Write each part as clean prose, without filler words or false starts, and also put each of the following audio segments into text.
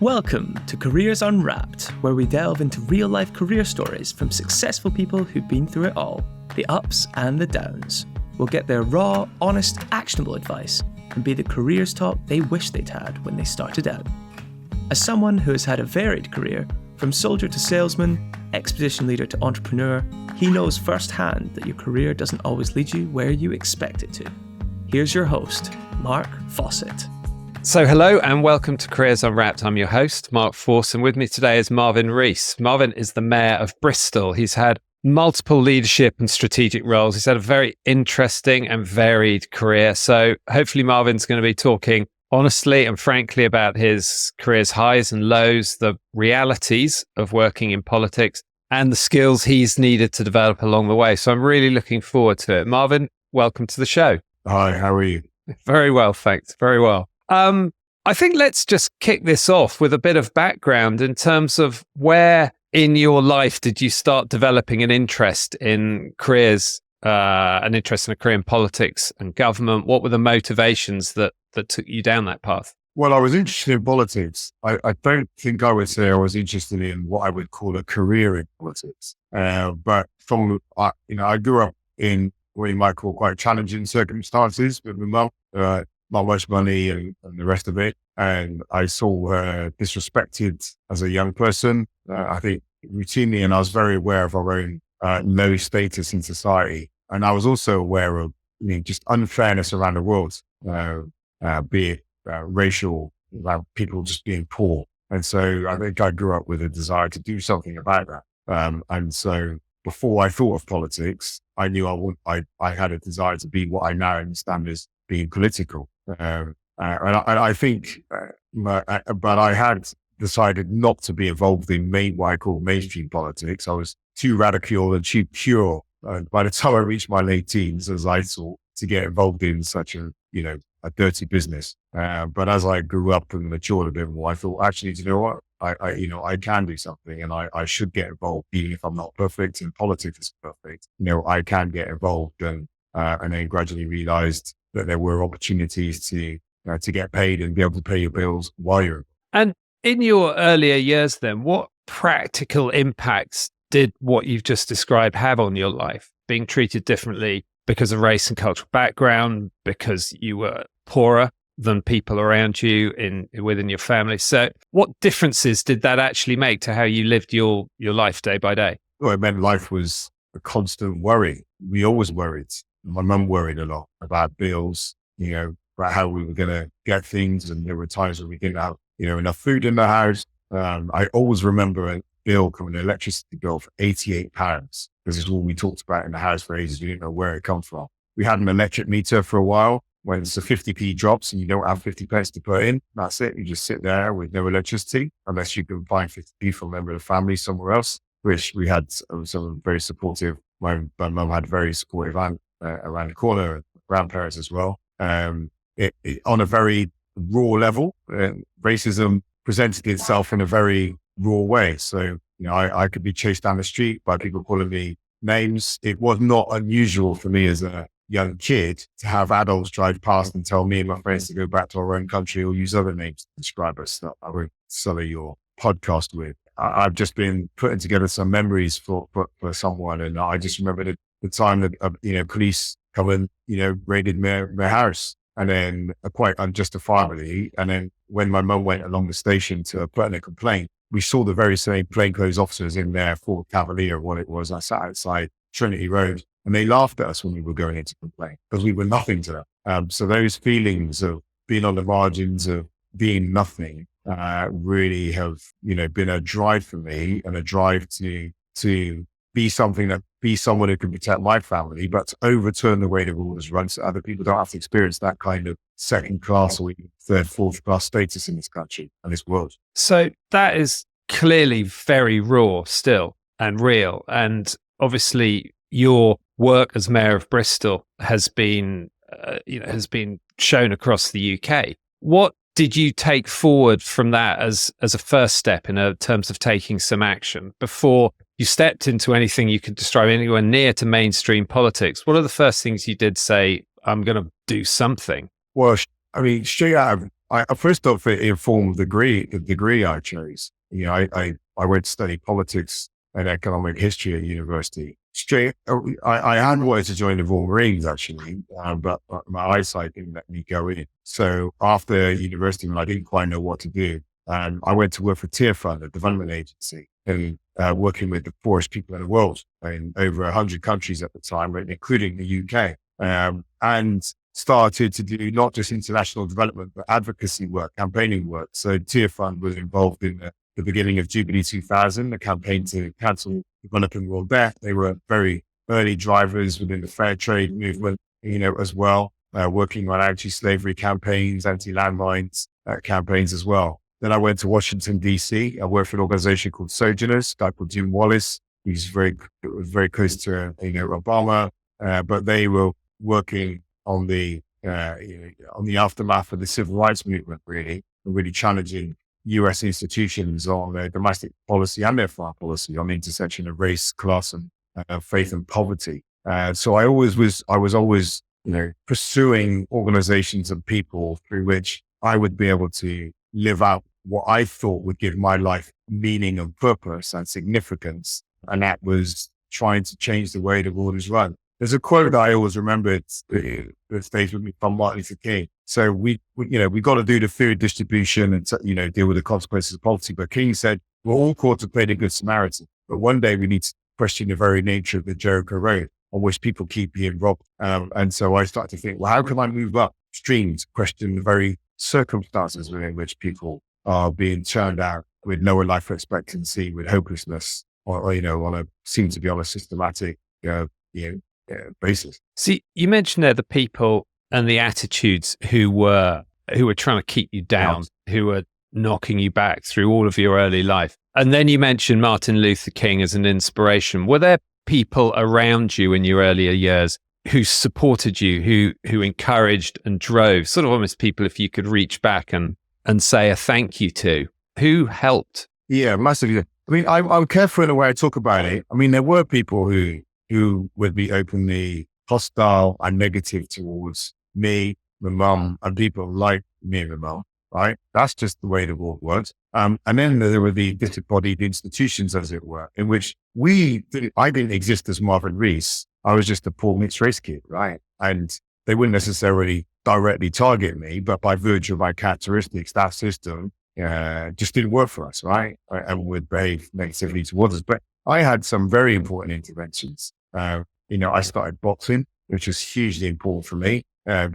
Welcome to Careers Unwrapped, where we delve into real-life career stories from successful people who've been through it all, the ups and the downs. We'll get their raw, honest, actionable advice and be the careers talk they wish they'd had when they started out. As someone who has had a varied career, from soldier to salesman, expedition leader to entrepreneur, he knows firsthand that your career doesn't always lead you where you expect it to. Here's your host, Mark Fawcett. So hello and welcome to Careers Unwrapped. I'm your host, Mark Fawcett, and with me today is Marvin Rees. Marvin is the Mayor of Bristol. He's had multiple leadership and strategic roles. He's had a very interesting and varied career. So hopefully Marvin's going to be talking honestly and frankly about his career's highs and lows, the realities of working in politics, and the skills he's needed to develop along the way. So I'm really looking forward to it. Marvin, welcome to the show. Hi, how are you? Very well, thanks. Very well. I think let's just kick this off with a bit of background in terms of where in your life did you start developing an interest in careers, an interest in a career in politics and government? What were the motivations that took you down that path? Well, I was interested in politics. I don't think I would say I was interested in what I would call a career in politics. But I grew up in what you might call quite challenging circumstances with my mum. Not much money and the rest of it. And I saw her disrespected as a young person. I think routinely, and I was very aware of our own low status in society. And I was also aware of just unfairness around the world, be it racial, about people just being poor. And so I think I grew up with a desire to do something about that. And so before I thought of politics, I knew I had a desire to be what I now understand as being political. And I think, but I had decided not to be involved in what I call mainstream politics. I was too radical and too pure by the time I reached my late teens, as I thought, to get involved in such a dirty business. But as I grew up and matured a bit more, I thought, actually, you know what? I can do something, and I should get involved, even if I'm not perfect and politics is perfect. I can get involved, and then gradually realized that there were opportunities to get paid and be able to pay your bills while you're. And in your earlier years then, what practical impacts did what you've just described have on your life? Being treated differently because of race and cultural background, because you were poorer than people around you within your family. So what differences did that actually make to how you lived your life day by day? Well, it meant life was a constant worry. We always worried. My mum worried a lot about bills, about how we were going to get things. And there were times when we didn't have, enough food in the house. I always remember a bill coming, an electricity bill for £88. This is all we talked about in the house for ages. We didn't know where it come from. We had an electric meter for a while. When it's a 50p drops and you don't have 50 pence to put in, that's it. You just sit there with no electricity, unless you can find 50p from a member of the family somewhere else, which we had some very supportive. My mum had very supportive aunt around the corner, grandparents as well. On a very raw level, racism presented itself in a very raw way. So, I could be chased down the street by people calling me names. It was not unusual for me as a young kid to have adults drive past and tell me and my friends to go back to our own country or use other names to describe us that I won't sully your podcast with. I've just been putting together some memories for someone, and I just remember the time that police come and raided my house, and then quite unjustifiably. And then when my mum went along the station to put in a complaint, we saw the very same plainclothes officers in their Ford Cavalier, what it was. I sat outside Trinity Road, and they laughed at us when we were going in to complain because we were nothing to them. So those feelings of being on the margins, of being nothing, really have been a drive for me, and a drive to be someone who can protect my family, but to overturn the way the rules run so other people don't have to experience that kind of second class or even third, fourth class status in this country and this world. So that is clearly very raw still and real. And obviously your work as Mayor of Bristol has been shown across the UK. What did you take forward from that as a first step in terms of taking some action before you stepped into anything you could describe anywhere near to mainstream politics? What are the first things you did say, I'm going to do something? Well, straight out I first off, it informed the degree I chose. I went to study politics and economic history at university. I had wanted to join the Royal Marines actually, but my eyesight didn't let me go in. So after university, when I didn't quite know what to do, I went to work for Tier Fund, a development agency, and working with the poorest people in the world in over 100 countries at the time, including the UK, and started to do not just international development, but advocacy work, campaigning work. So Tier Fund was involved in the beginning of Jubilee 2000, the campaign to cancel developing world debt. They were very early drivers within the fair trade movement, as well, working on anti-slavery campaigns, anti-landmines campaigns as well. Then I went to Washington, D.C. I worked for an organization called Sojourners, a guy called Jim Wallace. He's very close to, Obama, but they were working on the aftermath of the civil rights movement, really challenging U.S. institutions on their domestic policy and their foreign policy on the intersection of race, class, and faith and poverty. So I was always, pursuing organizations and people through which I would be able to live out what I thought would give my life meaning and purpose and significance. And that was trying to change the way the world is run. There's a quote that I always remember that stays with me from Martin Luther King. So we got to do the food distribution and, deal with the consequences of poverty. But King said, we're all called to play the Good Samaritan. But one day we need to question the very nature of the Jericho Road on which people keep being robbed. And so I started to think, well, how can I move upstream to question the very circumstances within which people are being churned out with lower life expectancy, with hopelessness, or seem to be on a systematic, basis. See, you mentioned there the people and the attitudes who were trying to keep you down, who were knocking you back through all of your early life. And then you mentioned Martin Luther King as an inspiration. Were there people around you in your earlier years who supported you, who encouraged and drove, sort of almost people if you could reach back and say a thank you to? Who helped? Yeah, massively. I mean, I'm careful in the way I talk about it. I mean, there were people who would be openly hostile and negative towards me, my mum, and people like me and my mum, right? That's just the way the world works. And then there were the disembodied institutions, as it were, in which I didn't exist as Marvin Rees. I was just a poor mixed race kid, right? And they wouldn't necessarily directly target me, but by virtue of my characteristics, that system just didn't work for us, right? And would behave negatively towards us. But I had some very important interventions. I started boxing, which was hugely important for me.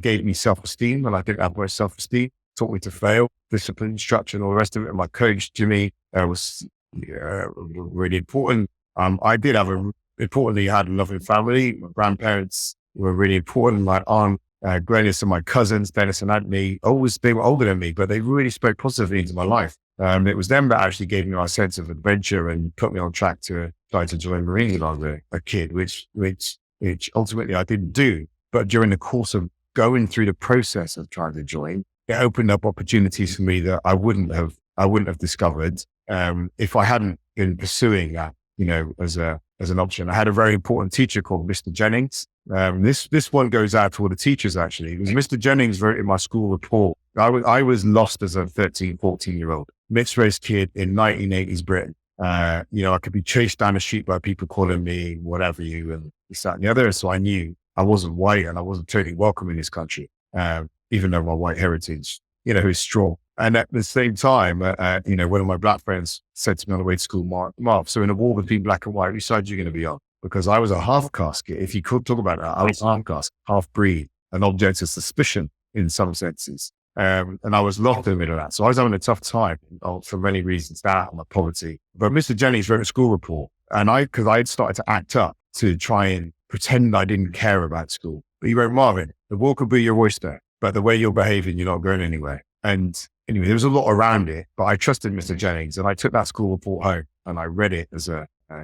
Gave me self-esteem when I didn't have much self-esteem, taught me to fail, discipline, structure, and all the rest of it. And my coach, Jimmy, was really important. I did have importantly, I had a loving family. My grandparents were really important. My aunt, Glennis, and my cousins, Dennis and Anthony, they were older than me, but they really spoke positively into my life. It was them that actually gave me my sense of adventure and put me on track to try to join Marines when I was a kid, which ultimately I didn't do. But during the course of going through the process of trying to join, it opened up opportunities for me that I wouldn't have discovered if I hadn't been pursuing that, as an option. I had a very important teacher called Mr. Jennings. This one goes out to all the teachers, actually. It was Mr. Jennings wrote in my school report. I was lost as a 13, 14-year-old mixed race kid in 1980s Britain. I could be chased down the street by people calling me whatever and this, that, and the other. So I knew I wasn't white and I wasn't totally welcome in this country, even though my white heritage, is strong. And at the same time, one of my black friends said to me on the way to school, Marv, so in a war between black and white, which side are you going to be on? Because I was a half caste. If you could talk about that, I was half caste, half breed, an object of suspicion in some senses. And I was locked in the middle of that. So I was having a tough time for many reasons, that and my poverty. But Mr. Jennings wrote a school report, and because I had started to act up to try and pretend I didn't care about school. But he wrote, Marvin, the war could be your oyster, but the way you're behaving, you're not going anywhere. And anyway, there was a lot around it, but I trusted Mr. Jennings, and I took that school report home and I read it as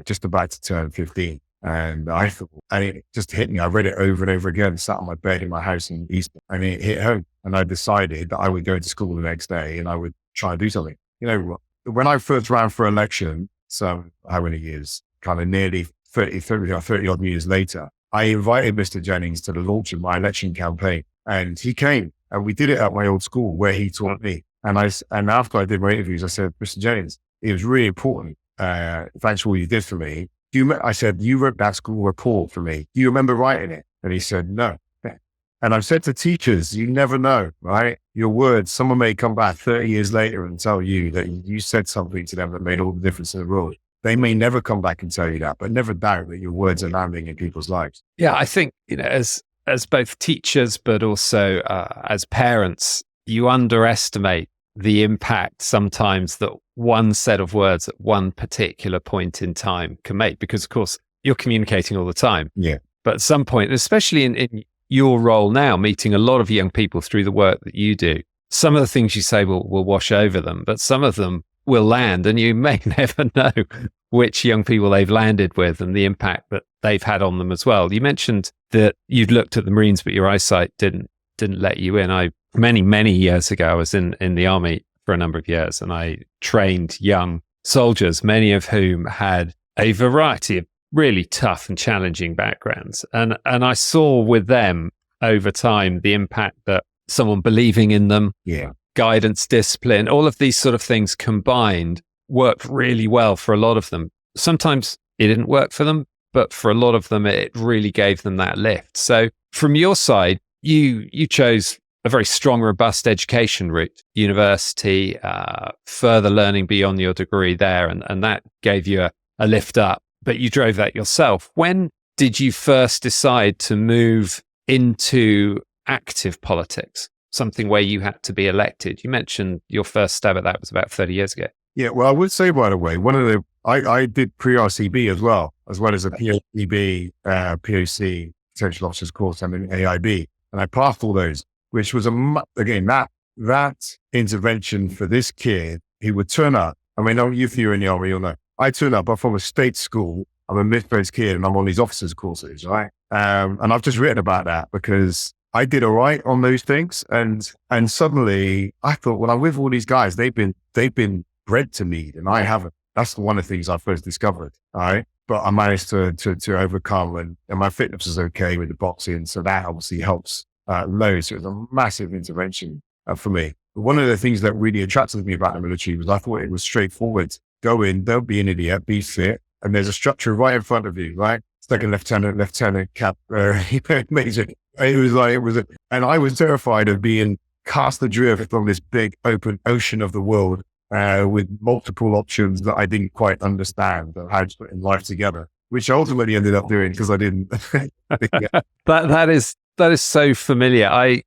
just about to turn 15. And I thought, and it just hit me. I read it over and over again, sat on my bed in my house in Eastbourne, and it hit home. And I decided that I would go to school the next day and I would try and do something. When I first ran for election, so how many years, kind of nearly 30 odd years later, I invited Mr. Jennings to the launch of my election campaign, and he came. And we did it at my old school where he taught me. And after I did my interviews, I said, Mr. James, it was really important. Thanks for all you did for me. I said, you wrote that school report for me. Do you remember writing it? And he said, no. And I've said to teachers, you never know, right? Your words, someone may come back 30 years later and tell you that you said something to them that made all the difference in the world. They may never come back and tell you that, but never doubt that your words are landing in people's lives. Yeah, I think, as both teachers, but also as parents, you underestimate the impact sometimes that one set of words at one particular point in time can make, because of course you're communicating all the time. Yeah. But at some point, especially in your role now, meeting a lot of young people through the work that you do, some of the things you say will wash over them, but some of them will land, and you may never know which young people they've landed with and the impact that they've had on them as well. You mentioned that you'd looked at the Marines, but your eyesight didn't let you in. Many years ago, I was in the army for a number of years, and I trained young soldiers, many of whom had a variety of really tough and challenging backgrounds. And I saw with them over time the impact that someone believing in them, guidance, discipline, all of these sort of things combined worked really well for a lot of them. Sometimes it didn't work for them, but for a lot of them, it really gave them that lift. So from your side, you chose a very strong, robust education route, university, further learning beyond your degree there, and that gave you a lift up. But you drove that yourself. When did you first decide to move into active politics, something where you had to be elected? You mentioned your first stab at that was about 30 years ago. Yeah, well, I would say, by the way, I did pre-RCB as well as a POCB, POC, Potential Officers course, and an AIB. And I passed all those, which was, again, that intervention for this kid, he would turn up. I mean, if you're in the army, you'll know. I turn up, I'm from a state school, I'm a mid-grade kid, and I'm on these officers courses, right? And I've just written about that because I did all right on those things. And suddenly I thought, well, I'm with all these guys, they've been bred to lead, and I haven't. That's one of the things I first discovered, all right? But I managed to overcome, and my fitness is okay with the boxing. So that obviously helps loads. So it was a massive intervention for me. But one of the things that really attracted me about the military was I thought it was straightforward. Go in, don't be an idiot, be fit. And there's a structure right in front of you, right? Second lieutenant, cap, major. And I was terrified of being cast adrift on this big open ocean of the world with multiple options that I didn't quite understand and how to put in life together, which I ultimately ended up doing because I didn't. That is so familiar. I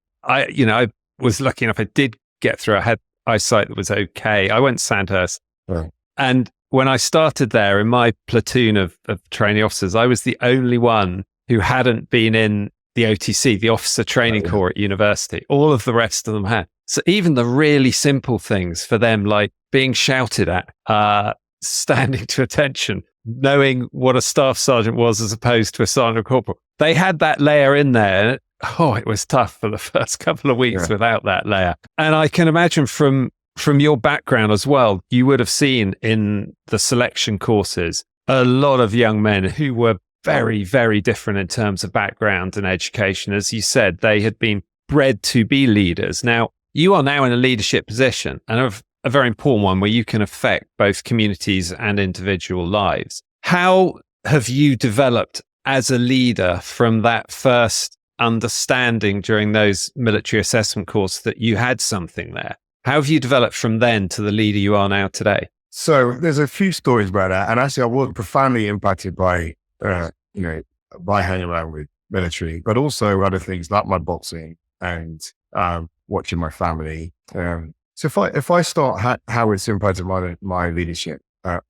was lucky enough. I did get through. I had eyesight that was okay. I went to Sandhurst. Right. And when I started there in my platoon of trainee officers, I was the only one who hadn't been in the OTC, the Officer Training Corps at university. All of the rest of them had. So even the really simple things for them, like being shouted at, standing to attention, knowing what a staff sergeant was as opposed to a sergeant corporal, they had that layer in there. It was tough for the first couple of weeks without that layer. And I can imagine from your background as well, you would have seen in the selection courses a lot of young men who were very, very different in terms of background and education. As you said, they had been bred to be leaders. Now, you are now in a leadership position, and a very important one where you can affect both communities and individual lives. How have you developed as a leader from that first understanding during those military assessment courses that you had something there? How have you developed from then to the leader you are now today? So there's a few stories about that. And actually, I was profoundly impacted by hanging around with military, but also other things like my boxing and watching my family. So if I start how it's impacted my leadership,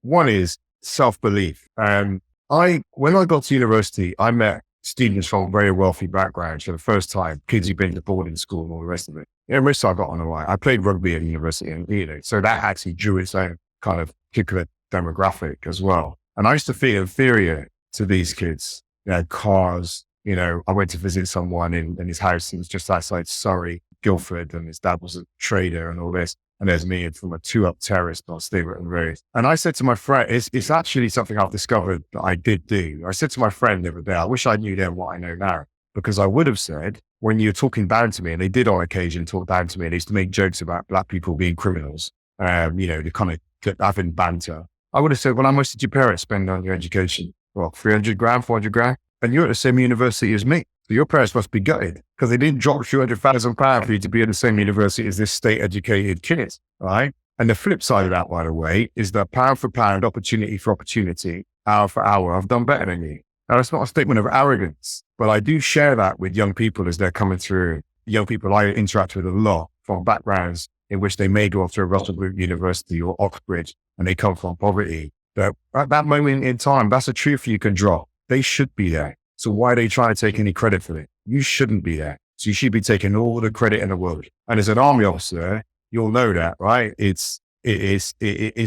one is self-belief. When I got to university, I met students from very wealthy backgrounds for the first time, kids who've been to boarding school and all the rest of it. Most I got on the right. I played rugby at university, and so that actually drew its own kind of particular demographic as well. And I used to feel inferior to these kids. Cars. I went to visit someone in his house. It was just outside Surrey, Guildford, and his dad was a trader and all this. And there's me from a 2-up terrace on Stewart and Reese. And I said to my friend, it's actually something I've discovered that I did do. I said to my friend the other day, I wish I knew then what I know now, because I would have said, when you're talking down to me, and they did on occasion talk down to me, they used to make jokes about black people being criminals, to kind of having banter. I would have said, well, how much did your parents spend on your education? Well, 300 grand, 400 grand. And you're at the same university as me. So your parents must be gutted because they didn't drop £200,000 for you to be at the same university as this state educated kid, right? And the flip side of that, by the way, is that pound for pound, opportunity for opportunity, hour for hour, I've done better than you. Now, it's not a statement of arrogance, but I do share that with young people as they're coming through. Young people I interact with a lot from backgrounds in which they may go off to a Russell Group University or Oxbridge and they come from poverty. But at that moment in time, that's a truth you can drop. They should be there. So why are they trying to take any credit for it? You shouldn't be there. So you should be taking all the credit in the world. And as an army officer, you'll know that, right? It's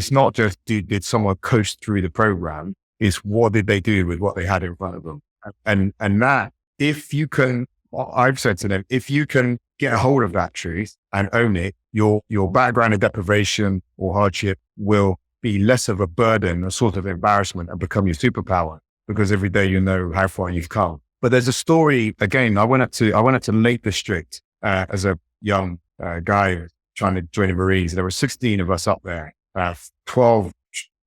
not just did someone coast through the program. It's what did they do with what they had in front of them. And that, if you can, I've said to them, if you can get a hold of that truth and own it, your background of deprivation or hardship will be less of a burden, a sort of embarrassment, and become your superpower. Because every day you know how far you've come. But there's a story, again, I went up to Lake District as a young guy trying to join the Marines. There were 16 of us up there, 12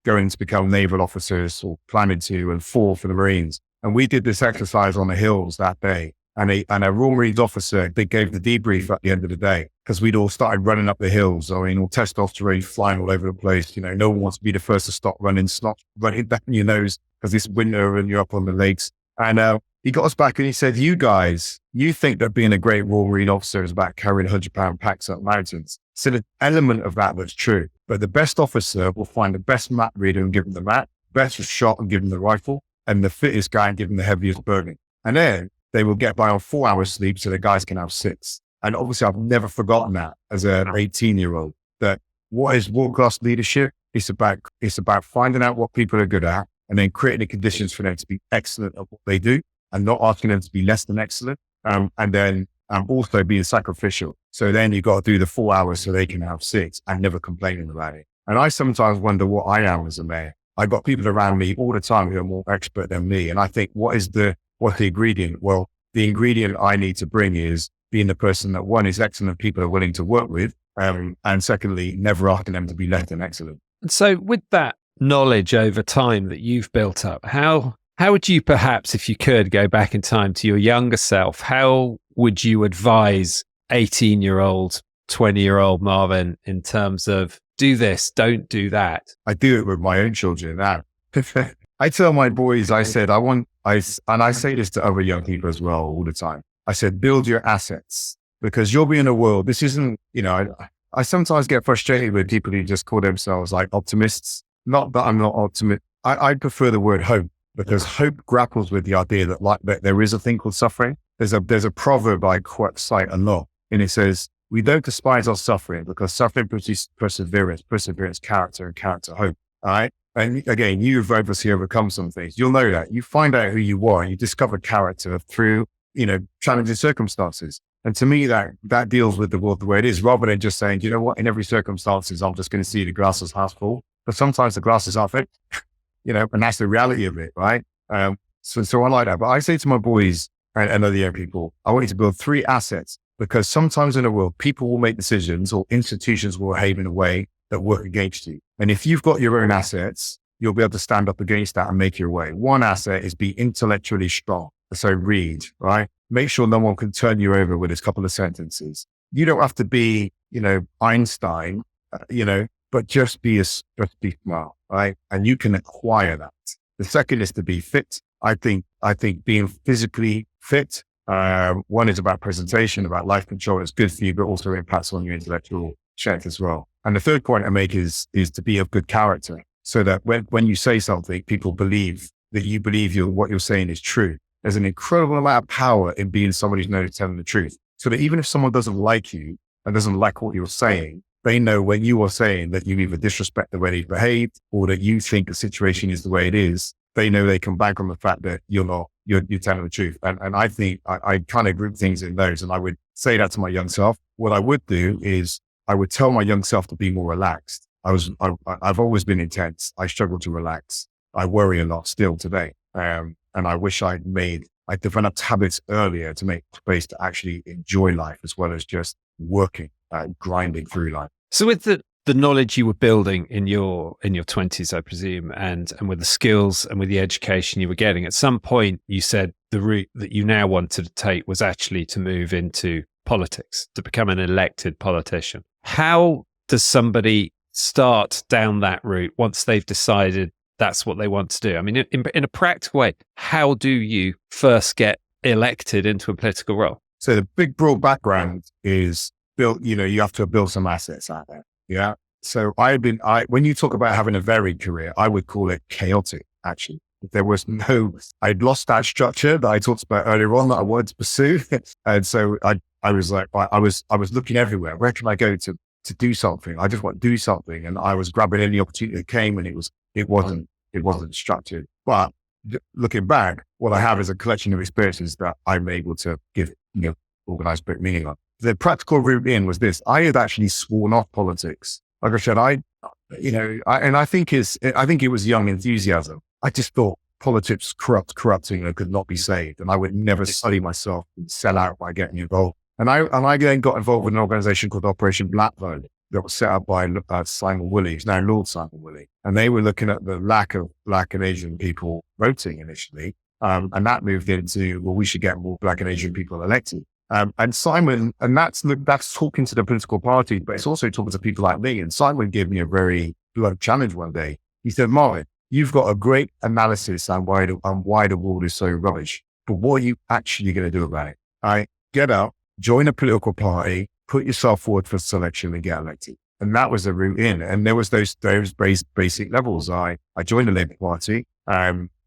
going to become naval officers or planning to, and 4 for the Marines. And we did this exercise on the hills that day. And a Royal Marines officer, they gave the debrief at the end of the day because we'd all started running up the hills. I mean, all testosterone flying all over the place. No one wants to be the first to stop running, snot running down your nose because it's winter and you're up on the lakes. And he got us back and he said, you guys, you think that being a great Royal Marine officer is about carrying 100-pound packs up mountains. So the element of that's true. But the best officer will find the best map reader and give them the map, best shot and give them the rifle, and the fittest guy and give them the heaviest burden. And then they will get by on 4 hours sleep so the guys can have 6. And obviously I've never forgotten that as an 18-year-old, that what is world-class leadership? It's about finding out what people are good at and then creating the conditions for them to be excellent at what they do and not asking them to be less than excellent. And then also being sacrificial. So then you've got to do the 4 hours so they can have 6 and never complaining about it. And I sometimes wonder what I am as a mayor. I got people around me all the time who are more expert than me. And I think, what's the ingredient? Well, the ingredient I need to bring is being the person that, one, is excellent people are willing to work with. And secondly, never asking them to be less than excellent. And so with that knowledge over time that you've built up, how would you perhaps, if you could, go back in time to your younger self, how would you advise 18-year-old, 20-year-old Marvin in terms of do this, don't do that? I do it with my own children now. I tell my boys, I said, and I say this to other young people as well all the time. I said, build your assets because you'll be in a world. This isn't, I sometimes get frustrated with people who just call themselves like optimists. Not that I'm not optimist. I prefer the word hope because hope grapples with the idea that there is a thing called suffering. There's a proverb I cite a lot, and it says, we don't despise our suffering because suffering produces perseverance, character, and character, hope. All right. And again, you've obviously overcome some things. You'll know that. You find out who you are and you discover character through, challenging circumstances. And to me, that deals with the world the way it is, rather than just saying, you know what, in every circumstances, I'm just going to see the glass as half full. But sometimes the glass is half empty, and that's the reality of it, right? So I like that. But I say to my boys and other young people, I want you to build 3 assets because sometimes in the world, people will make decisions or institutions will behave in a way that work against you. And if you've got your own assets, you'll be able to stand up against that and make your way. One asset is be intellectually strong. So read, right? Make sure no one can turn you over with a couple of sentences. You don't have to be, Einstein, but just be smart, right? And you can acquire that. The second is to be fit. I think being physically fit, one is about presentation, about life control. It's good for you, but also impacts on your intellectual strength as well. And the third point I make is to be of good character so that when you say something, people believe that you believe what you're saying is true. There's an incredible amount of power in being somebody who's known to telling the truth. So that even if someone doesn't like you and doesn't like what you're saying, they know when you are saying that you either disrespect the way they've behaved or that you think the situation is the way it is, they know they can bank on the fact that you're telling the truth. And I think I kind of group things in those. And I would say that to my young self. What I would do is I would tell my young self to be more relaxed. I've always been intense. I struggle to relax. I worry a lot still today. And I wish I'd made I developed habits earlier to make space to actually enjoy life as well as just working, grinding through life. So with the knowledge you were building in your 20s, I presume, and with the skills and with the education you were getting, at some point you said the route that you now wanted to take was actually to move into politics, to become an elected politician. How does somebody start down that route once they've decided that's what they want to do? I mean, in a practical way, how do you first get elected into a political role? So the big broad background is built, you have to build some assets out there. Yeah. So when you talk about having a varied career, I would call it chaotic, actually. There was I'd lost that structure that I talked about earlier on that I wanted to pursue. And so I was like, I was looking everywhere. Where can I go to do something? I just want to do something. And I was grabbing any opportunity that came, and it wasn't structured. But looking back, what I have is a collection of experiences that I'm able to give, organized bit meaning on. The practical route in was this. I had actually sworn off politics. Like I said, I think it was young enthusiasm. I just thought politics corrupting and could not be saved. And I would never study myself and sell out by getting involved. And I then got involved with an organization called Operation Black Vote that was set up by Simon Woolley, who's now Lord Simon Woolley. And they were looking at the lack of Black and Asian people voting initially. And that moved into, well, we should get more Black and Asian people elected. And Simon, and that's talking to the political parties, but it's also talking to people like me. And Simon gave me a very blunt challenge one day. He said, Marvin, you've got a great analysis on why the world is so rubbish, but what are you actually going to do about it? Get out, join a political party, put yourself forward for selection and get elected. And that was the route in. And there was those basic levels. I joined the Labour Party.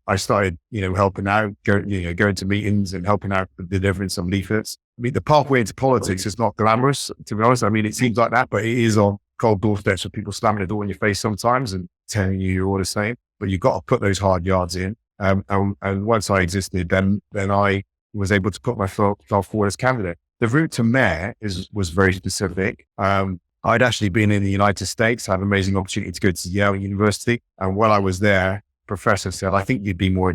I started, helping out, going to meetings and helping out with delivering some leaflets. I mean, the pathway into politics is not glamorous, to be honest. I mean, it seems like that, but it is on cold doorsteps with people slamming the door in your face sometimes and telling you you're all the same. But you've got to put those hard yards in. And once I existed, then I was able to put myself forward as candidate. The route to mayor was very specific. I'd actually been in the United States, had an amazing opportunity to go to Yale University. And while I was there, professor said, I think you'd be more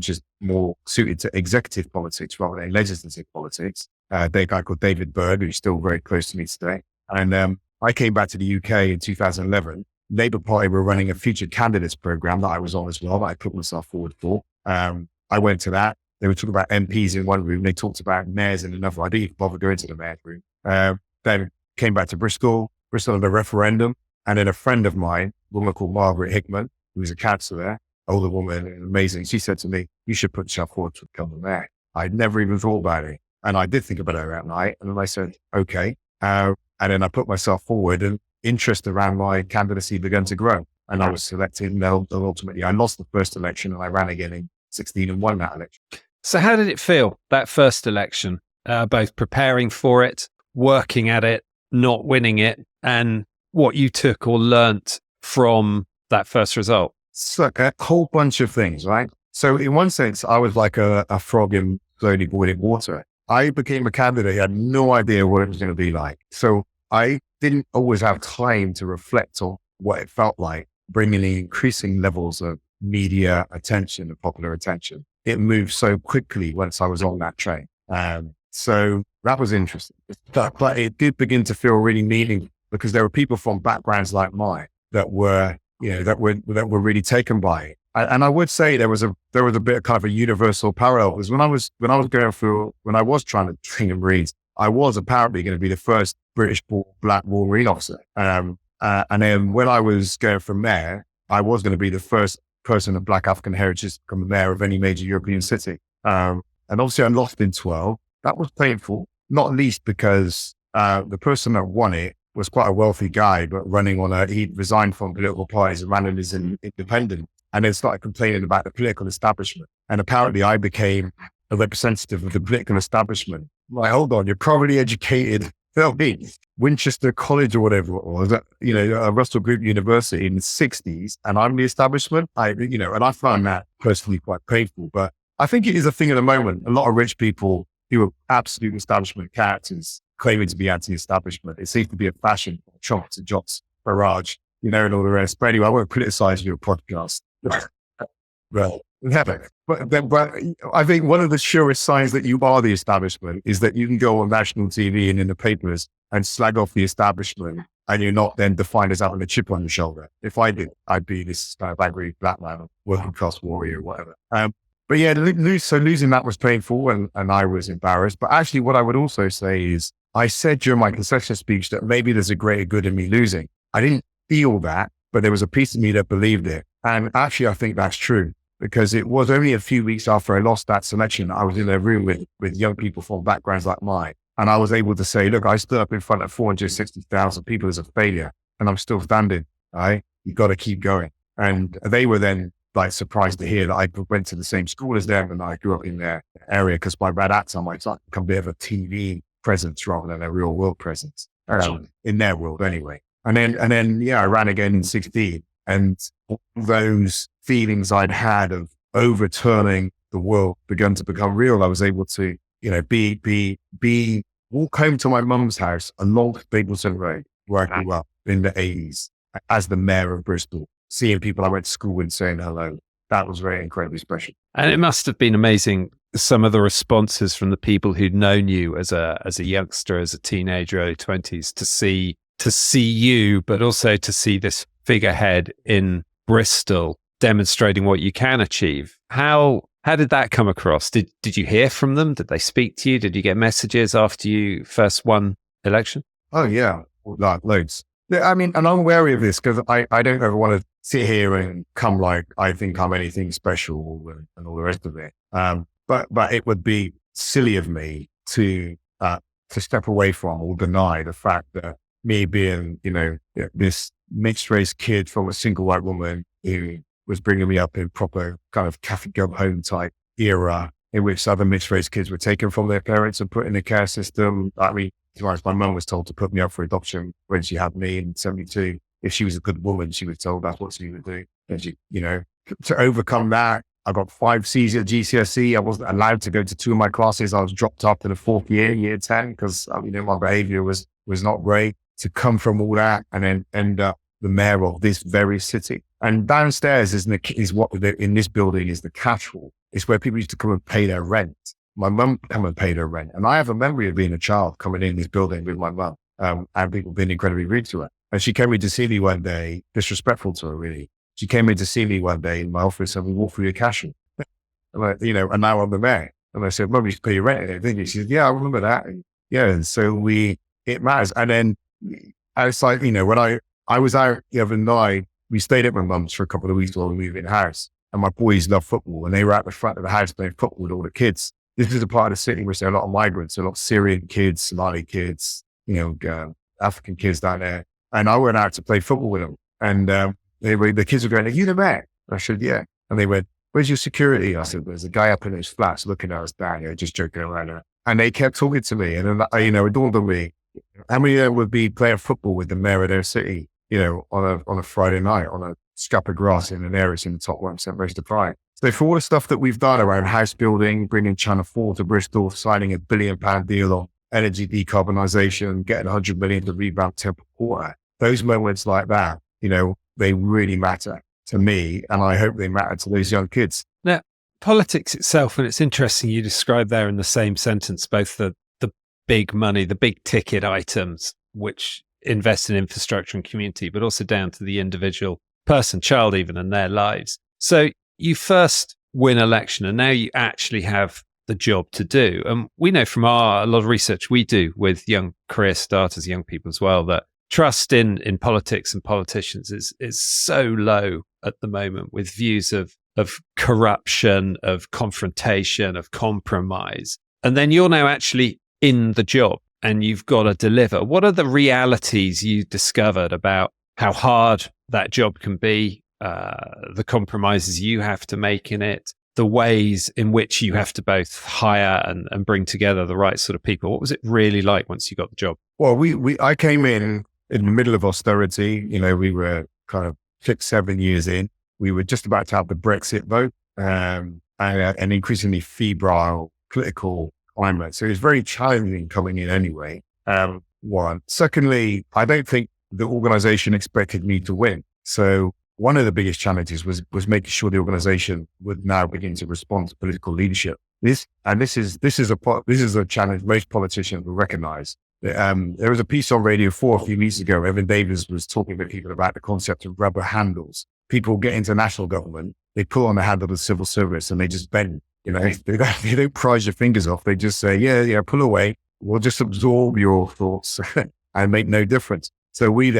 suited to executive politics rather than legislative politics. A guy called David Bird, who's still very close to me today. And I came back to the UK in 2011. Labour Party were running a featured candidates program that I was on as well, that I put myself forward for. I went to that. They were talking about MPs in one room. They talked about mayors in another. I didn't even bother going to the mayor's room. Then came back to Bristol had a referendum. And then a friend of mine, a woman called Margaret Hickman, who was a councillor, older woman, amazing. She said to me, you should put yourself forward to become the mayor. I'd never even thought about it. And I did think about it that night. And then I said, okay. And then I put myself forward, and interest around my candidacy began to grow. And I was selected. And ultimately, I lost the first election and I ran again in 16 and won that election. So how did it feel, that first election, both preparing for it, working at it, not winning it, and what you took or learnt from that first result? So a whole bunch of things, right? So in one sense, I was like a frog in slowly boiling water. I became a candidate. I had no idea what it was going to be like. So I didn't always have time to reflect on what it felt like, bringing in increasing levels of media attention and popular attention. It moved so quickly once I was on that train. So that was interesting. But it did begin to feel really meaningful because there were people from backgrounds like mine that were really taken by it. And I would say there was a bit of kind of a universal parallel, because when I was trying to train and read, I was apparently going to be the first British-born Black Marine officer. And then when I was going for mayor, I was going to be the first person of Black African heritage to become the mayor of any major European city. And obviously I lost in 12. That was painful, not least because the person that won it was quite a wealthy guy, but he'd resigned from political parties and ran as an independent, and then started complaining about the political establishment. And apparently I became a representative of the political establishment. Like, hold on, you're probably educated, Winchester College or whatever it was, Russell Group University in the 60s, and I'm the establishment. And I found that personally quite painful, but I think it is a thing of the moment. A lot of rich people who are absolute establishment characters claiming to be anti-establishment. It seems to be a fashion, chomps and jots, barrage, and all the rest. But anyway, I won't criticize your podcast. Well, Never. But I think one of the surest signs that you are the establishment is that you can go on national TV and in the papers and slag off the establishment, and you're not then defined as having a chip on your shoulder. If I did, I'd be this kind of angry black man, working class warrior, whatever. But yeah, so losing that was painful, and I was embarrassed. But actually, what I would also say is, I said during my concession speech that maybe there's a greater good in me losing. I didn't feel that, but there was a piece of me that believed it. And actually, I think that's true, because it was only a few weeks after I lost that selection, I was in a room with young people from backgrounds like mine. And I was able to say, look, I stood up in front of 460,000 people as a failure, and I'm still standing. Right? You've got to keep going. And they were then like surprised to hear that I went to the same school as them and I grew up in their area, because by that time I started to become a bit of a TV presence rather than a real world presence, in their world anyway. And then, yeah, I ran again in 16, and those feelings I'd had of overturning the world began to become real. I was able to, walk home to my mum's house along Stapleton Road, where I grew up in the 80s as the mayor of Bristol, seeing people I went to school with and saying hello. That was very incredibly special. And it must have been amazing, some of the responses from the people who'd known you as a youngster, as a teenager, early 20s, to see you, but also to see this figurehead in Bristol demonstrating what you can achieve. How did that come across? Did you hear from them? Did they speak to you? Did you get messages after you first won election? Oh yeah, like loads. Yeah, I mean, and I'm wary of this because I don't ever want to sit here and come like I think I'm anything special and all the rest of it. But it would be silly of me to step away from or deny the fact that me being, this mixed race kid from a single white woman who was bringing me up in proper kind of Catholic go home type era, in which other mixed race kids were taken from their parents and put in the care system. I mean, as far as my mum was told to put me up for adoption when she had me in 72. If she was a good woman, she was told that's what she would do. And she, to overcome that, I got 5 C's at GCSE. I wasn't allowed to go to 2 of my classes. I was dropped after the 4th year 10, because my behavior was not great. To come from all that and then end up the mayor of this very city. And downstairs is what in this building is the cash hall. It's where people used to come and pay their rent. My mum come and paid her rent. And I have a memory of being a child coming in this building with my mum, and people being incredibly rude to her. And she came in to see me one day, disrespectful to her really. She came in to see me one day in my office and we walked through the cash hall. And now I'm the mayor. And I said, Mum, you used to pay your rent, didn't you? She said, yeah, I remember that. And and so it matters. And then outside, when I was out the other night, we stayed at my mum's for a couple of weeks while we moved in the house. And my boys love football, and they were at the front of the house playing football with all the kids. This is a part of the city where there are a lot of migrants, a lot of Syrian kids, Somali kids, African kids down there. And I went out to play football with them. And the kids were going, "Are you the mayor?" I said, "Yeah." And they went, "Where's your security?" I said, "There's a guy up in his flats looking at us down here, just joking around." And they kept talking to me. And then, it dawned on me, how many of them would be playing football with the mayor of their city, on a Friday night on a scrap of grass in an area in the top 1% race to pride. So for all the stuff that we've done around house building, bringing Channel 4 to Bristol, signing £1 billion deal on energy decarbonisation, getting 100 million to revamp Temple Quarter, those moments like that, they really matter to me, and I hope they matter to those young kids. Now, politics itself, and it's interesting you describe there in the same sentence, both the big money, the big ticket items, which invest in infrastructure and community, but also down to the individual person, child even, and their lives. So you first win election, and now you actually have the job to do. And we know from a lot of research we do with young career starters, young people as well, that trust in politics and politicians is so low at the moment, with views of corruption, of confrontation, of compromise. And then you're now actually in the job and you've got to deliver. What are the realities you discovered about how hard that job can be, the compromises you have to make in it, the ways in which you have to both hire and bring together the right sort of people? What was it really like once you got the job? Well, I came in the middle of austerity. We were kind of 6-7 years in. We were just about to have the Brexit vote, and an increasingly febrile political climate. So it was very challenging coming in anyway. One. Secondly, I don't think the organization expected me to win. So one of the biggest challenges was making sure the organization would now begin to respond to political leadership. This is a challenge most politicians will recognize. There was a piece on Radio 4 a few weeks ago. Evan Davis was talking to people about the concept of rubber handles. People get into national government, they pull on the handle of the civil service and they just bend. They don't prise your fingers off. They just say, yeah, pull away. We'll just absorb your thoughts and make no difference. So we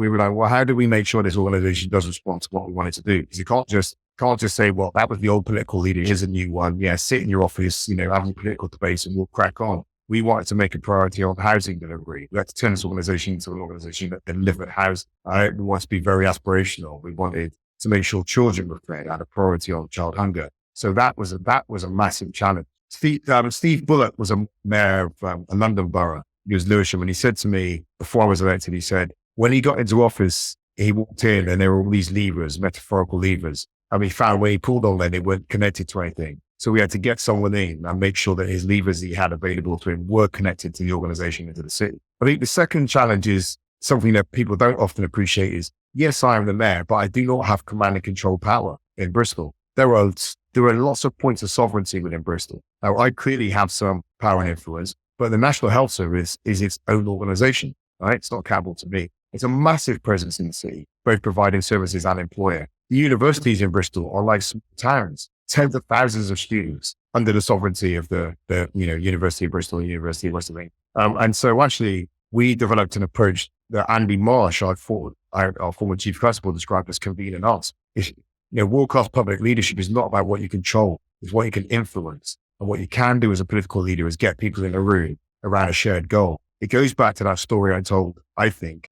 were like, well, how do we make sure this organization does respond to what we want it to do? Because you can't just say, well, that was the old political leader. Here's a new one. Yeah, sit in your office, having political debates and we'll crack on. We wanted to make a priority on housing delivery. We had to turn this organization into an organization that delivered housing. We wanted to be very aspirational. We wanted to make sure children were fed, had a priority on child hunger. So that was a massive challenge. Steve Bullock was a mayor of a London borough. He was Lewisham, and he said to me before I was elected, he said, when he got into office, he walked in and there were all these levers, metaphorical levers. And he found when he pulled on them, they weren't connected to anything. So we had to get someone in and make sure that his levers he had available to him were connected to the organization and to the city. I think the second challenge is something that people don't often appreciate is, yes, I am the mayor, but I do not have command and control power in Bristol. There are lots of points of sovereignty within Bristol. Now, I clearly have some power and influence, but the National Health Service is its own organization, right? It's not accountable to me. It's a massive presence in the city, both providing services and employer. The universities in Bristol are like small towns, tens of thousands of students under the sovereignty of the University of Bristol and University of West of England. And so actually, we developed an approach that Andy Marsh, our former chief constable, described as convenient arts. World-class public leadership is not about what you control, it's what you can influence. And what you can do as a political leader is get people in a room around a shared goal. It goes back to that story I told, I think,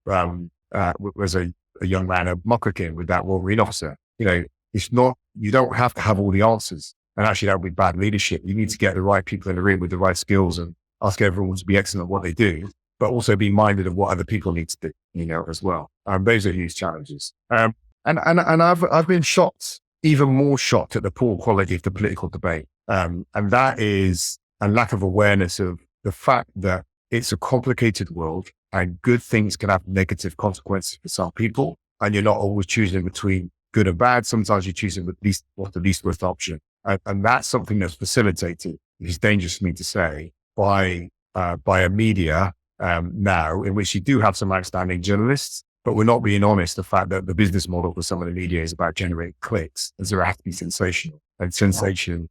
was a young man at Muckraken with that Royal Marine officer. It's not, you don't have to have all the answers. And actually that would be bad leadership. You need to get the right people in the room with the right skills and ask everyone to be excellent at what they do, but also be minded of what other people need to do, as well. Those are huge challenges. And I've been shocked, even more shocked at the poor quality of the political debate. And that is a lack of awareness of the fact that it's a complicated world and good things can have negative consequences for some people. And you're not always choosing between good and bad. Sometimes you're choosing what's the least worst option. And that's something that's facilitated, it's dangerous for me to say, by a media now in which you do have some outstanding journalists, but we're not being honest. The fact that the business model for some of the media is about generating clicks, and so it has to be sensational. And sensation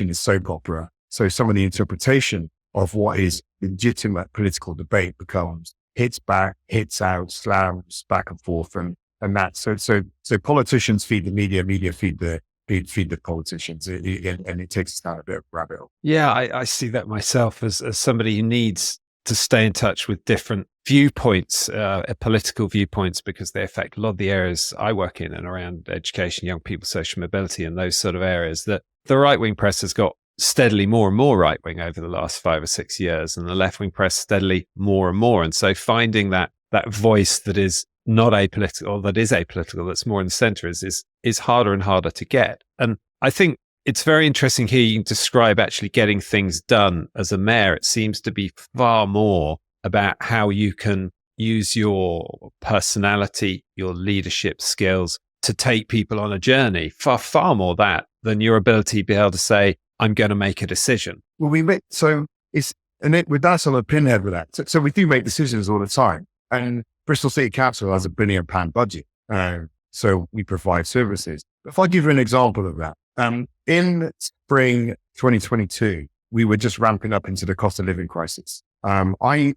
is soap opera. So some of the interpretation of what is legitimate political debate becomes hits back, hits out, slams back and forth, and that. So politicians feed the media feed the politicians, and it takes us down a bit of a rabbit hole. Yeah, I see that myself as somebody who needs to stay in touch with different viewpoints, political viewpoints, because they affect a lot of the areas I work in and around education, young people, social mobility, and those sort of areas that the right-wing press has got steadily more and more right-wing over the last 5 or 6 years, and the left-wing press steadily more and more. And so finding that voice that is not apolitical, or that is apolitical, that's more in the center is harder and harder to get. And I think it's very interesting here you describe actually getting things done as a mayor. It seems to be far more about how you can use your personality, your leadership skills to take people on a journey, far more that than your ability to be able to say, I'm going to make a decision. Well, that's on a pinhead with that. So we do make decisions all the time. And Bristol City Council has £1 billion budget. So we provide services. If I give you an example of that, in spring 2022, we were just ramping up into the cost of living crisis. I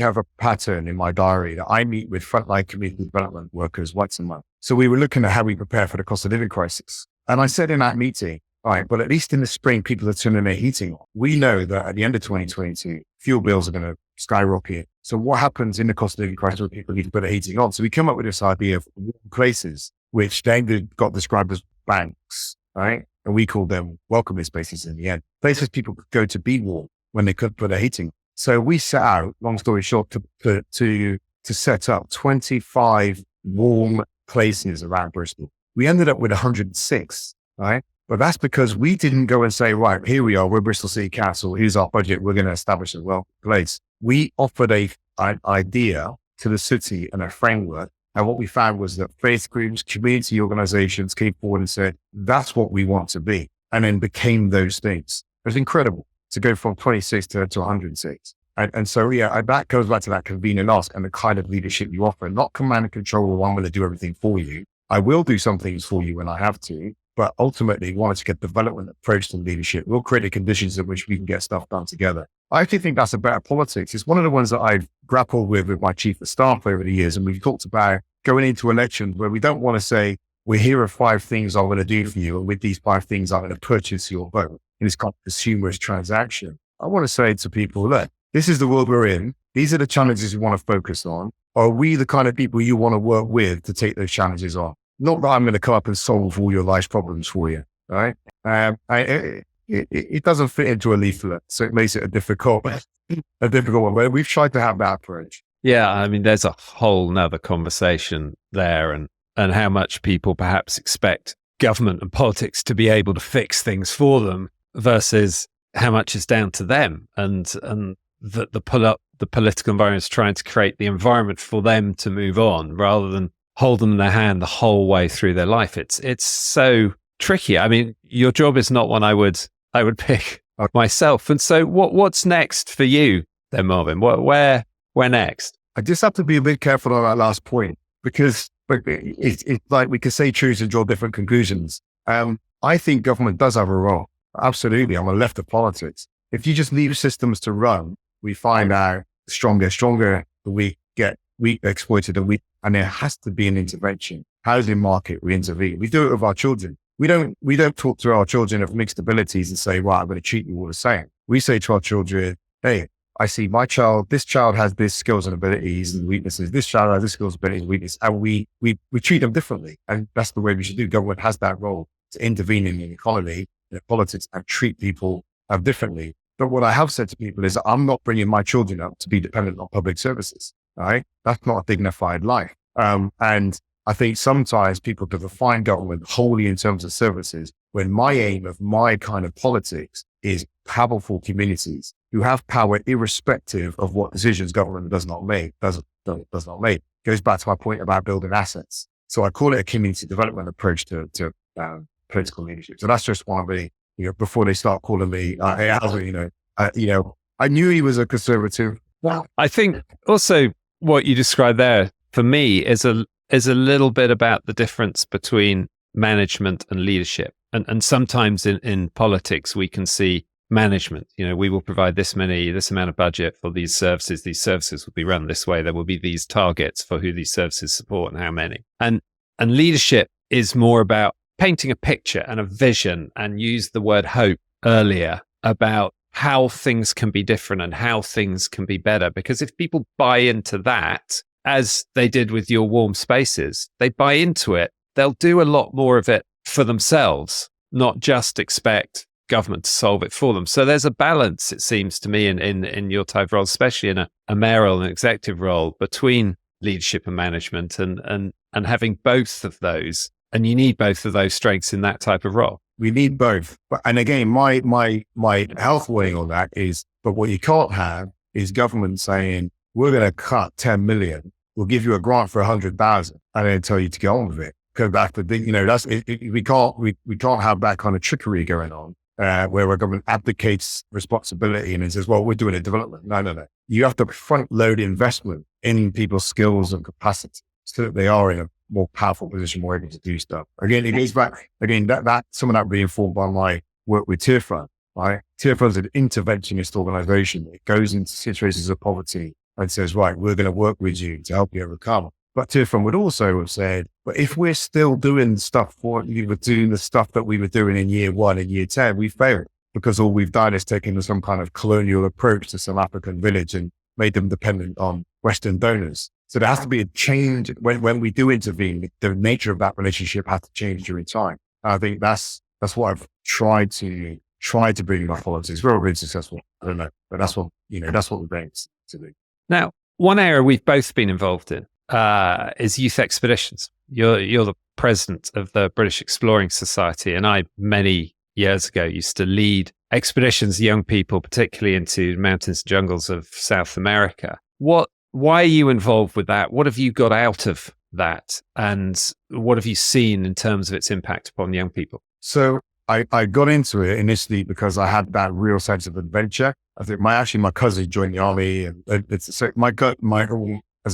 have a pattern in my diary that I meet with frontline community development workers once a month. So we were looking at how we prepare for the cost of living crisis. And I said in that meeting, all right, but at least in the spring, people are turning their heating on. We know that at the end of 2022, fuel bills are going to skyrocket. So what happens in the cost of living crisis when people need to put their heating on? So we come up with this idea of warm places, which then got described as banks, right? And we call them welcome spaces in the end. Places people could go to be warm when they couldn't put their heating on. So we set out, long story short, to set up 25 warm places around Bristol. We ended up with 106, right? But that's because we didn't go and say, right, here we are, we're Bristol City Council, here's our budget, we're going to establish a welcome place. We offered an idea to the city and a framework And what we found was that faith groups, community organizations came forward and said, that's what we want to be. And then became those things. It was incredible to go from 26 to 106. And so, that goes back to that convene and ask and the kind of leadership you offer, not command and control, or I'm going to do everything for you. I will do some things for you when I have to, but ultimately wanted to get development approach to leadership. We'll create the conditions in which we can get stuff done together. I actually think that's a better politics. It's one of the ones that I've grappled with my chief of staff over the years. And we've talked about going into elections where we don't want to say, well, here are 5 things I'm going to do for you. And with these 5 things, I'm going to purchase your vote in this kind of consumerist transaction. I want to say to people, look, this is the world we're in. These are the challenges we want to focus on. Are we the kind of people you want to work with to take those challenges on? Not that I'm going to come up and solve all your life's problems for you, right? It doesn't fit into a leaflet, so it makes it a difficult one. But we've tried to have that approach. Yeah, I mean, there's a whole nother conversation there, and how much people perhaps expect government and politics to be able to fix things for them versus how much is down to them, and the political environment is trying to create the environment for them to move on rather than hold them in their hand the whole way through their life. It's so tricky. I mean, your job is not one I would pick myself. And so what's next for you then, Marvin? Where next? I just have to be a bit careful on that last point because it's like we could say choose and draw different conclusions. I think government does have a role. Absolutely. I'm on the left of politics. If you just leave systems to run, we find out stronger, the weak get weak, exploited, and there has to be an intervention. Housing market, we intervene. We do it with our children. We don't talk to our children of mixed abilities and say, right, I'm going to treat you all the same. We say to our children, hey, I see this child has this skills and abilities and weaknesses. This child has this skills, abilities and weaknesses. And we treat them differently. And that's the way we should do. Government has that role to intervene in the economy, in politics, and treat people differently. But what I have said to people is I'm not bringing my children up to be dependent on public services. Right? That's not a dignified life. And I think sometimes people can define government wholly in terms of services when my aim of my kind of politics is powerful communities who have power irrespective of what decisions government does not make. Goes back to my point about building assets. So I call it a community development approach to political leadership. So that's just one of the, before they start calling me, I knew he was a conservative. Well, I think also what you described there for me is a little bit about the difference between management and leadership. And sometimes in politics, we can see management, we will provide this amount of budget for these services. These services will be run this way. There will be these targets for who these services support and how many. And leadership is more about painting a picture and a vision, and use the word hope earlier about how things can be different and how things can be better. Because if people buy into that, as they did with your warm spaces, they buy into it, they'll do a lot more of it for themselves, not just expect government to solve it for them. So there's a balance, it seems to me, in your type of role, especially in a mayoral and executive role, between leadership and management and having both of those. And you need both of those strengths in that type of role. We need both. And again, my health warning on that is, but what you can't have is government saying, we're going to cut 10 million. We'll give you a grant for 100,000 and then tell you to get on with it. Go back to we can't have that kind of trickery going on where a government abdicates responsibility and it says, well, we're doing a development. No. You have to front load investment in people's skills and capacity so that they are in a more powerful position, more able to do stuff. Again, it goes back, that some of that reinforced by my work with Tearfront, right? Tearfront is an interventionist organization. It goes into situations of poverty and says, right, we're going to work with you to help you overcome. But Tearfront would also have said, but if we're still doing stuff the stuff that we were doing in year 1 and year 10, we failed because all we've done is taken some kind of colonial approach to some African village and made them dependent on Western donors. So there has to be a change when we do intervene. The nature of that relationship has to change during time. I think that's what I've tried to bring in my politics. We're all been successful. I don't know, but that's what we're going to do. Now, one area we've both been involved in is youth expeditions. You're the president of the British Exploring Society, and I many years ago used to lead expeditions, young people, particularly into mountains and jungles of South America. Why are you involved with that? What have you got out of that? And what have you seen in terms of its impact upon young people? So I got into it initially because I had that real sense of adventure. I think my cousin joined the army, and as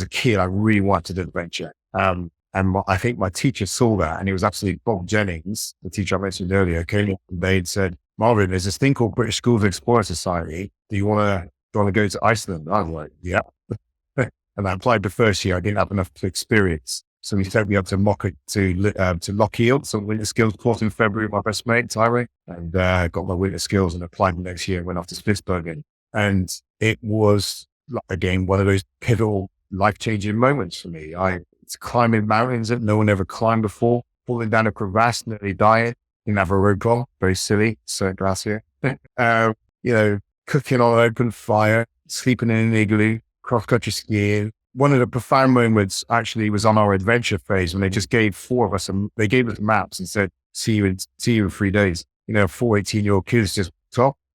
a kid, I really wanted adventure. I think my teacher saw that, and it was actually Bob Jennings, the teacher I mentioned earlier, came up and they'd said, "Marvin, there's this thing called British Schools Explorer Society. Do you want to go to Iceland?" I was like, "Yeah." And I applied the first year. I didn't have enough experience. So he sent me up to Lockheed, some winter skills course in February with my best mate, Tyree, and got my winter skills and applied the next year and went off to Spitsbergen. And it was, again, one of those pivotal, life-changing moments for me. It's climbing mountains that no one ever climbed before, falling down a crevasse, nearly dying. Didn't have a rope on, very silly, so glacier. Cooking on an open fire, sleeping in an igloo, cross-country skiing. One of the profound moments actually was on our adventure phase when they just gave four of us, they gave us maps and said, see you in 3 days. 4 18-year-old kids just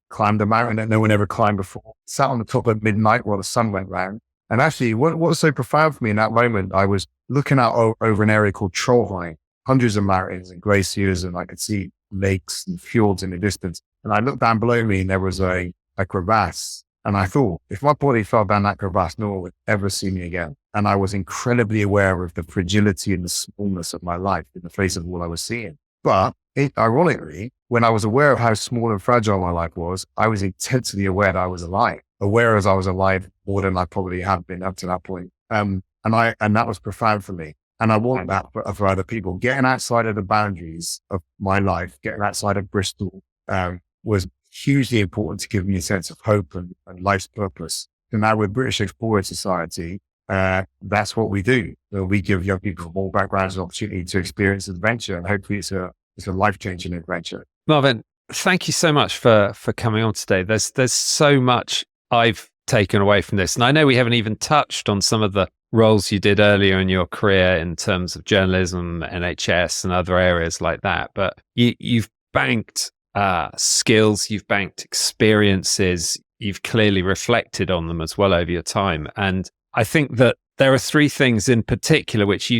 climbed a mountain that no one ever climbed before, sat on the top at midnight while the sun went round. And actually, what was so profound for me in that moment, I was looking out over an area called Trollheim, hundreds of mountains and glaciers, and I could see lakes and fjords in the distance. And I looked down below me and there was a crevasse. And I thought, if my body fell down that crevasse, no one would ever see me again. And I was incredibly aware of the fragility and the smallness of my life in the face of all I was seeing. But ironically, when I was aware of how small and fragile my life was, I was intensely aware that I was alive, aware as I was alive more than I probably had been up to that point. And that was profound for me. And I want that for other people. Getting outside of the boundaries of my life, getting outside of Bristol, was hugely important to give me a sense of hope and life's purpose. And now with British Explorer Society, that's what we do. We give young people from all backgrounds an opportunity to experience adventure, and hopefully it's a life-changing adventure. Marvin, thank you so much for coming on today. There's so much I've taken away from this. And I know we haven't even touched on some of the roles you did earlier in your career in terms of journalism, NHS and other areas like that. But you've banked skills, you've banked experiences, you've clearly reflected on them as well over your time. And I think that there are 3 things in particular which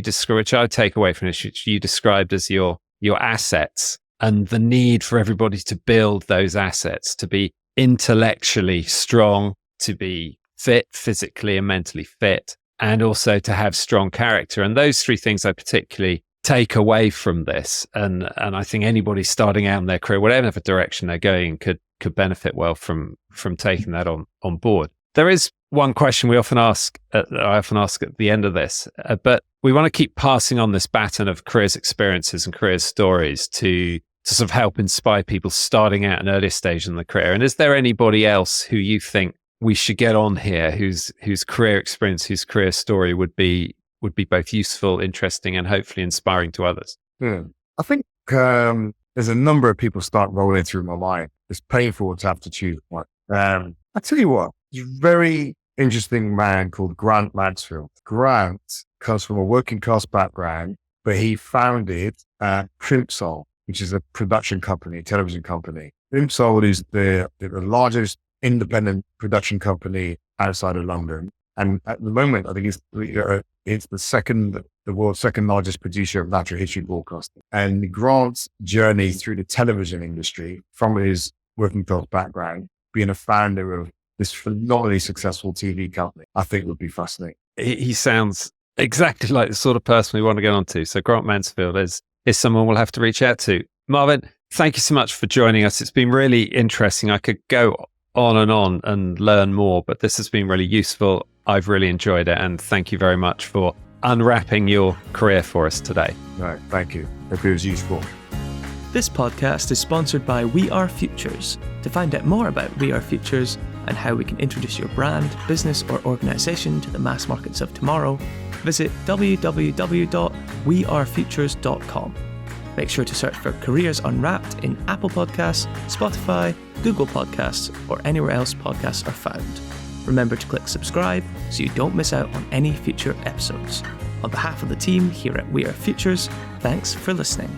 I take away from this, which you described as your assets, and the need for everybody to build those assets, to be intellectually strong, to be fit, physically and mentally fit, and also to have strong character. And those 3 things I particularly take away from this. And I think anybody starting out in their career, whatever direction they're going, could benefit well from taking that on board. There is one question I often ask at the end of this, but we want to keep passing on this baton of careers experiences and careers stories to sort of help inspire people starting out an earlier stage in the career. And is there anybody else who you think we should get on here whose career experience, whose career story would be both useful, interesting, and hopefully inspiring to others? I think there's a number of people start rolling through my mind. It's painful to have to choose one. I tell you what, there's a very interesting man called Grant Mansfield. Grant comes from a working class background, but he founded Plimsoll, which is a production company, a television company. Plimsoll is the largest independent production company outside of London. And at the moment, I think it's the world's second largest producer of natural history broadcasting. And Grant's journey through the television industry from his working class background, being a founder of this phenomenally successful TV company, I think would be fascinating. He sounds exactly like the sort of person we want to get onto. So Grant Mansfield is someone we'll have to reach out to. Marvin, thank you so much for joining us. It's been really interesting. I could go on and learn more, but this has been really useful. I've really enjoyed it. And thank you very much for unwrapping your career for us today. No, thank you. Hope it was useful. This podcast is sponsored by We Are Futures. To find out more about We Are Futures and how we can introduce your brand, business, or organization to the mass markets of tomorrow, visit www.wearefutures.com. Make sure to search for Careers Unwrapped in Apple Podcasts, Spotify, Google Podcasts, or anywhere else podcasts are found. Remember to click subscribe so you don't miss out on any future episodes. On behalf of the team here at We Are Futures, thanks for listening.